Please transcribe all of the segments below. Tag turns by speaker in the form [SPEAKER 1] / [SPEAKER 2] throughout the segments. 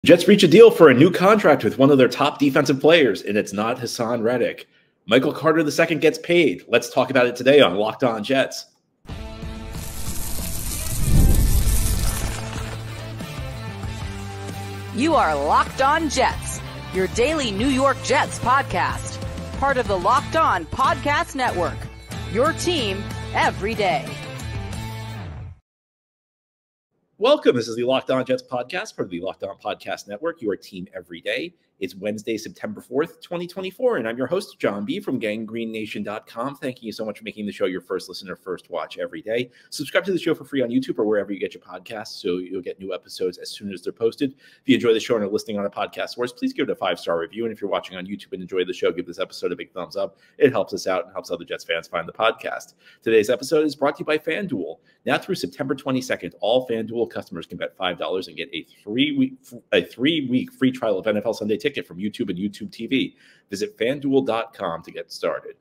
[SPEAKER 1] Jets reach a deal for a new contract with one of their top defensive players, and it's not Haason Reddick. Michael Carter II gets paid. Let's talk about it today on Locked On Jets.
[SPEAKER 2] You are Locked On Jets, your daily New York Jets podcast. Part of the Locked On Podcast Network, your team every day.
[SPEAKER 1] Welcome. This is the Locked On Jets podcast, part of the Locked On Podcast Network, your team every day. It's Wednesday, September 4th, 2024, and I'm your host, John B. from GangGreenNation.com. Thank you so much for making the show your first listen or first watch every day. Subscribe to the show for free on YouTube or wherever you get your podcasts so you'll get new episodes as soon as they're posted. If you enjoy the show and are listening on a podcast source, please give it a 5-star review. And if you're watching on YouTube and enjoy the show, give this episode a big thumbs up. It helps us out and helps other Jets fans find the podcast. Today's episode is brought to you by FanDuel. Now through September 22nd, all FanDuel customers can bet $5 and get a three-week free trial of NFL Sunday Ticket from YouTube and YouTube TV. Visit FanDuel.com to get started.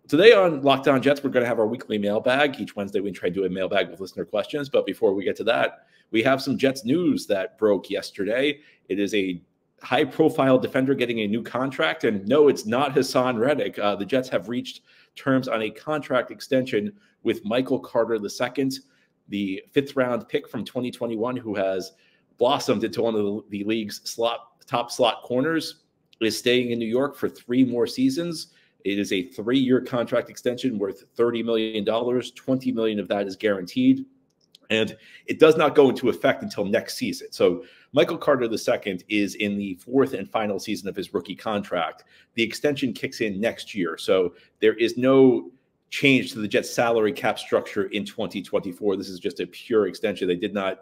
[SPEAKER 1] Today on Locked On Jets, we're going to have our weekly mailbag. Each Wednesday, we try to do a mailbag with listener questions. But before we get to that, we have some Jets news that broke yesterday. It is a high-profile defender getting a new contract. And no, it's not Haason Reddick. The Jets have reached terms on a contract extension with Michael Carter II, the fifth-round pick from 2021, who has blossomed into one of the league's top slot corners, is staying in New York for 3 more seasons. It is a 3-year contract extension worth $30 million. $20 million of that is guaranteed. And it does not go into effect until next season. So Michael Carter II is in the 4th and final season of his rookie contract. The extension kicks in next year. So there is no change to the Jets salary cap structure in 2024. This is just a pure extension. They did not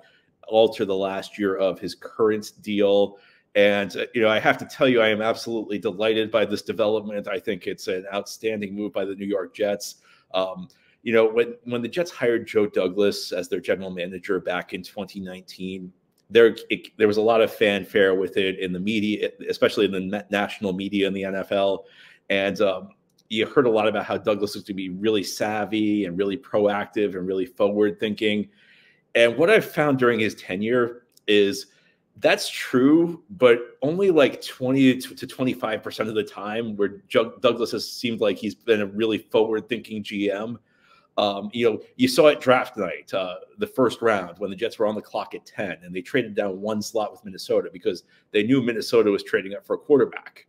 [SPEAKER 1] alter the last year of his current deal. And, I have to tell you, I am absolutely delighted by this development. I think it's an outstanding move by the New York Jets. When the Jets hired Joe Douglas as their general manager back in 2019, there was a lot of fanfare with it in the media, especially in the national media in the NFL. And you heard a lot about how Douglas was to be really savvy and really proactive and really forward thinking. And what I've found during his tenure is that's true, but only like 20 to 25% of the time where Douglas has seemed like he's been a really forward-thinking GM. You saw it draft night, the first round, when the Jets were on the clock at 10, and they traded down 1 slot with Minnesota because they knew Minnesota was trading up for a quarterback.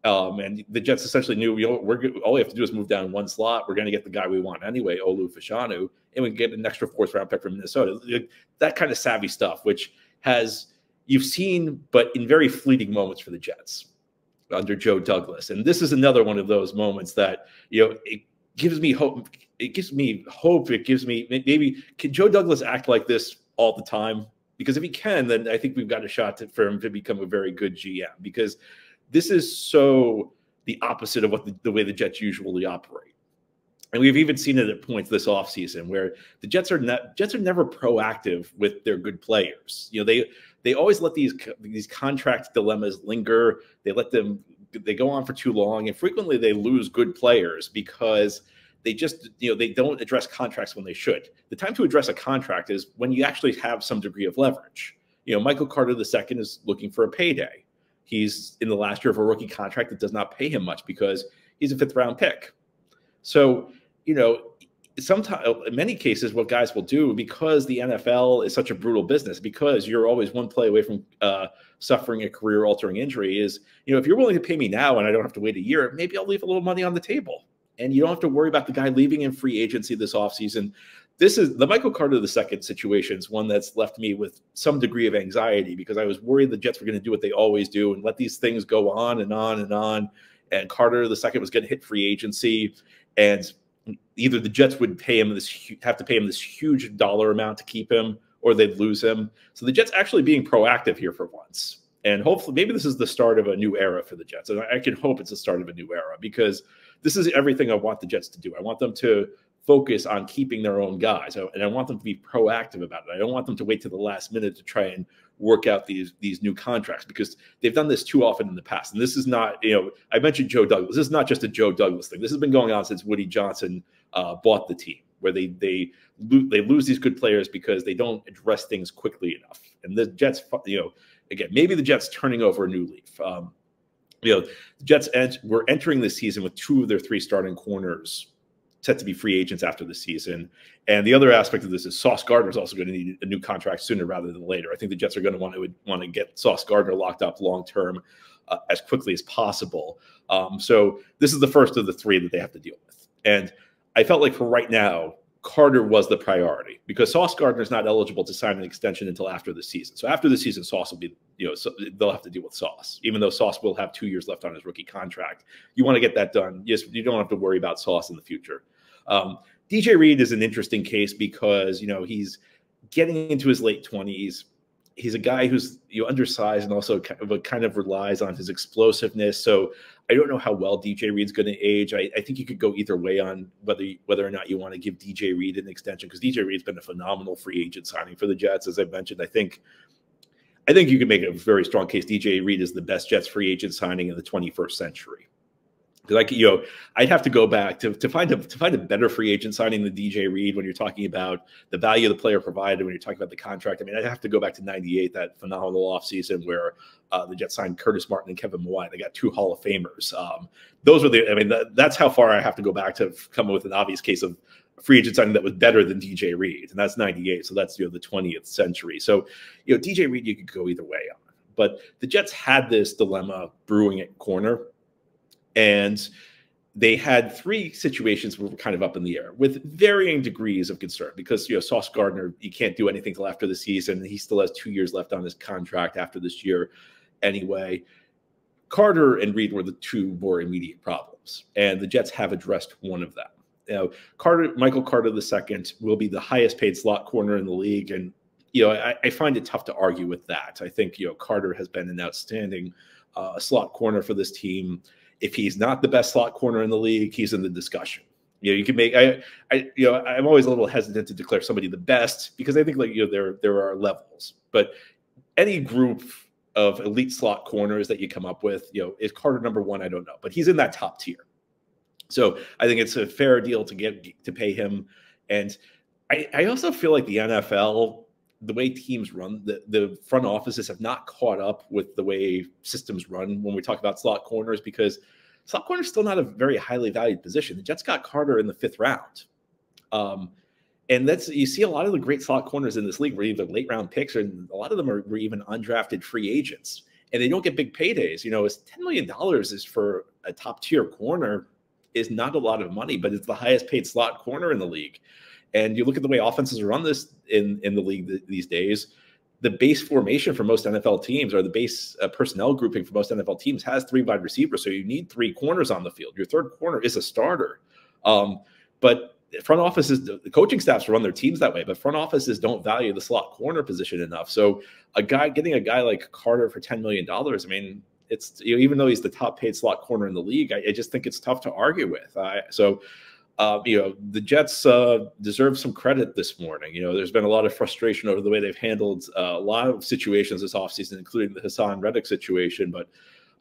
[SPEAKER 1] And the Jets essentially knew, all we have to do is move down 1 slot. We're going to get the guy we want anyway, Olu Fashanu, and we can get an extra 4th-round pick from Minnesota. That kind of savvy stuff, which you've seen, but in very fleeting moments for the Jets under Joe Douglas. And this is another one of those moments that, it gives me hope. It gives me hope. It gives me maybe, can Joe Douglas act like this all the time? Because if he can, then I think we've got a shot for him to become a very good GM, because this is so the opposite of what the way the Jets usually operate. And we've even seen it at points this offseason where the Jets are never proactive with their good players. They always let these contract dilemmas linger. They go on for too long, and frequently they lose good players because they just, they don't address contracts when they should. The time to address a contract is when you actually have some degree of leverage. Michael Carter II is looking for a payday. He's in the last year of a rookie contract that does not pay him much because he's a 5th-round pick. So, sometimes, in many cases, what guys will do, because the NFL is such a brutal business, because you're always one play away from suffering a career-altering injury, is, if you're willing to pay me now and I don't have to wait a year, maybe I'll leave a little money on the table. And you don't have to worry about the guy leaving in free agency this offseason. This is the Michael Carter II situation is one that's left me with some degree of anxiety, because I was worried the Jets were going to do what they always do and let these things go on and on and on. And Carter II was going to hit free agency, and either the Jets would have to pay him this huge dollar amount to keep him, or they'd lose him. So the Jets actually being proactive here for once. And hopefully maybe this is the start of a new era for the Jets. And I can hope it's the start of a new era, because this is everything I want the Jets to do. I want them to focus on keeping their own guys, and I want them to be proactive about it. I don't want them to wait to the last minute to try and work out these new contracts, because they've done this too often in the past. And this is not, I mentioned Joe Douglas. This is not just a Joe Douglas thing. This has been going on since Woody Johnson bought the team, where they lose these good players because they don't address things quickly enough. And the Jets, again, maybe the Jets turning over a new leaf. The Jets were entering the season with 2 of their 3 starting corners set to be free agents after the season. And the other aspect of this is Sauce Gardner is also going to need a new contract sooner rather than later. I think the Jets are going to want to get Sauce Gardner locked up long-term as quickly as possible. So this is the first of the 3 that they have to deal with. And I felt like for right now, Carter was the priority because Sauce Gardner is not eligible to sign an extension until after the season. So after the season, Sauce will be, so they'll have to deal with Sauce, even though Sauce will have 2 years left on his rookie contract. You want to get that done. Yes, you don't have to worry about Sauce in the future. DJ Reed is an interesting case because, he's getting into his late 20s. He's a guy who's undersized and also kind of relies on his explosiveness. So I don't know how well DJ Reed's going to age. I think you could go either way on whether or not you want to give DJ Reed an extension because DJ Reed's been a phenomenal free agent signing for the Jets. As I've mentioned, I think you can make a very strong case. DJ Reed is the best Jets free agent signing in the 21st century. Because I'd have to go back to find a better free agent signing than DJ Reed when you're talking about the value of the player provided, when you're talking about the contract. I mean, I'd have to go back to '98, that phenomenal offseason where the Jets signed Curtis Martin and Kevin Mawai. They got 2 Hall of Famers. Those were that's how far I have to go back to come up with an obvious case of free agent signing that was better than DJ Reed, and that's '98. So that's the 20th century. So DJ Reed you could go either way on, but the Jets had this dilemma brewing at corner. And they had 3 situations where we're kind of up in the air with varying degrees of concern because, Sauce Gardner, you can't do anything till after the season. He still has 2 years left on his contract after this year anyway. Carter and Reed were the 2 more immediate problems, and the Jets have addressed one of them. Michael Carter II will be the highest paid slot corner in the league. And, I find it tough to argue with that. I think, Carter has been an outstanding slot corner for this team. If he's not the best slot corner in the league, he's in the discussion. You can make. I'm always a little hesitant to declare somebody the best because I think there are levels. But any group of elite slot corners that you come up with, is Carter number 1? I don't know, but he's in that top tier. So I think it's a fair deal to pay him. And I also feel like the NFL, the way teams run, the front offices have not caught up with the way systems run when we talk about slot corners because slot corner is still not a very highly valued position. The Jets got Carter in the 5th round. And you see a lot of the great slot corners in this league were either late round picks or a lot of them were even undrafted free agents. And they don't get big paydays. It's $10 million is for a top tier corner is not a lot of money, but it's the highest paid slot corner in the league. And you look at the way offenses run this in the league these days, the base formation for most NFL teams or the base personnel grouping for most NFL teams has 3 wide receivers. So you need 3 corners on the field. Your 3rd corner is a starter. But front offices, the coaching staffs run their teams that way, but front offices don't value the slot corner position enough. So getting a guy like Carter for $10 million, I mean, it's even though he's the top paid slot corner in the league, I just think it's tough to argue with. The Jets deserve some credit this morning. There's been a lot of frustration over the way they've handled a lot of situations this offseason, including the Haason Reddick situation. But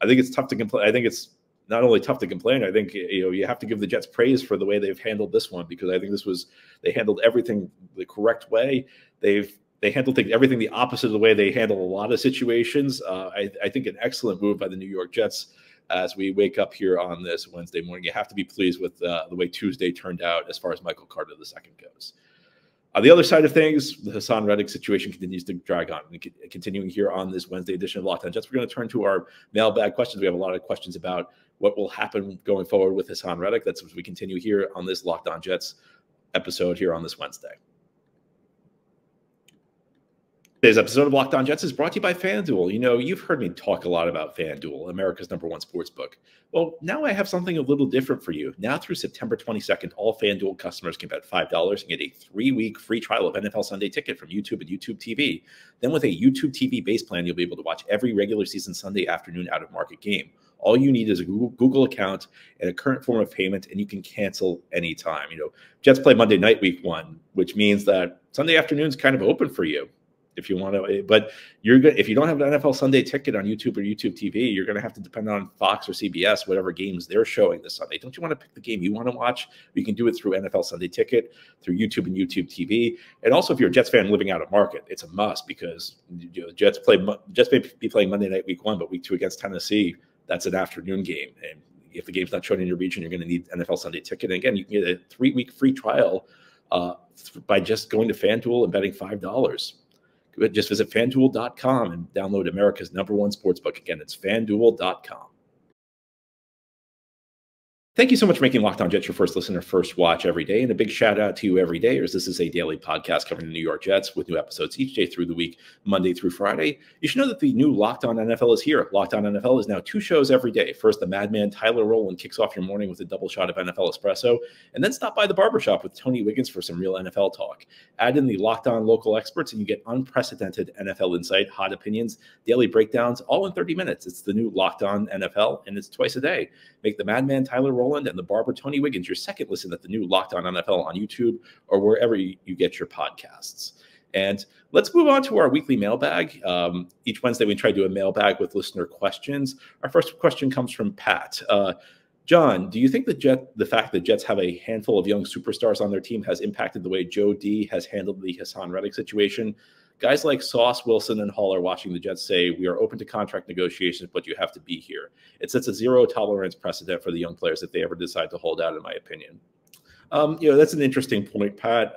[SPEAKER 1] I think it's tough to complain. I think it's not only tough to complain. I think you have to give the Jets praise for the way they've handled this one because I think they handled everything the correct way. They handled everything the opposite of the way they handle a lot of situations. I think an excellent move by the New York Jets. As we wake up here on this Wednesday morning, you have to be pleased with the way Tuesday turned out as far as Michael Carter II goes. On the other side of things, the Haason Reddick situation continues to drag on. Continuing here on this Wednesday edition of Locked On Jets, we're going to turn to our mailbag questions. We have a lot of questions about what will happen going forward with Haason Reddick. That's as we continue here on this Locked On Jets episode here on this Wednesday. Today's episode of Locked On Jets is brought to you by FanDuel. You've heard me talk a lot about FanDuel, America's #1 sportsbook. Well, now I have something a little different for you. Now through September 22nd, all FanDuel customers can bet $5 and get a 3-week free trial of NFL Sunday Ticket from YouTube and YouTube TV. Then with a YouTube TV base plan, you'll be able to watch every regular season Sunday afternoon out-of-market game. All you need is a Google account and a current form of payment, and you can cancel anytime. Jets play Monday night week 1, which means that Sunday afternoon's kind of open for you. if you want to. But if you don't have an NFL Sunday ticket on YouTube or YouTube TV, you're going to have to depend on Fox or CBS, whatever games they're showing this Sunday. Don't you want to pick the game you want to watch? You can do it through NFL Sunday Ticket, through YouTube and YouTube TV. And also, if you're a Jets fan living out of market, it's a must because Jets may be playing Monday night week 1, but week 2 against Tennessee, that's an afternoon game. And if the game's not shown in your region, you're going to need NFL Sunday Ticket. And again, you can get a 3-week free trial by just going to FanDuel and betting $5. Just visit FanDuel.com and download America's #1 sportsbook. Again, it's FanDuel.com. Thank you so much for making Locked On Jets your first listen or first watch every day. And a big shout out to you every day, as this is a daily podcast covering the New York Jets with new episodes each day through the week, Monday through Friday. You should know that the new Locked On NFL is here. Locked On NFL is now 2 shows every day. First, the madman Tyler Rowland kicks off your morning with a double shot of NFL espresso, and then stop by the barbershop with Tony Wiggins for some real NFL talk. Add in the Locked On local experts, and you get unprecedented NFL insight, hot opinions, daily breakdowns, all in 30 minutes. It's the new Locked On NFL, and it's twice a day. Make the madman Tyler Rowland and the barber Tony Wiggins your second listen at the new Locked On NFL on YouTube or wherever you get your podcasts. And let's move on to our weekly mailbag. Each Wednesday, we try to do a mailbag with listener questions. Our first question comes from Pat. John, do you think the fact that Jets have a handful of young superstars on their team has impacted the way Joe D has handled the Haason Reddick situation? Guys like Sauce, Wilson, and Hall are watching the Jets say, we are open to contract negotiations, but you have to be here. It sets a zero-tolerance precedent for the young players if they ever decide to hold out, in my opinion. That's an interesting point, Pat.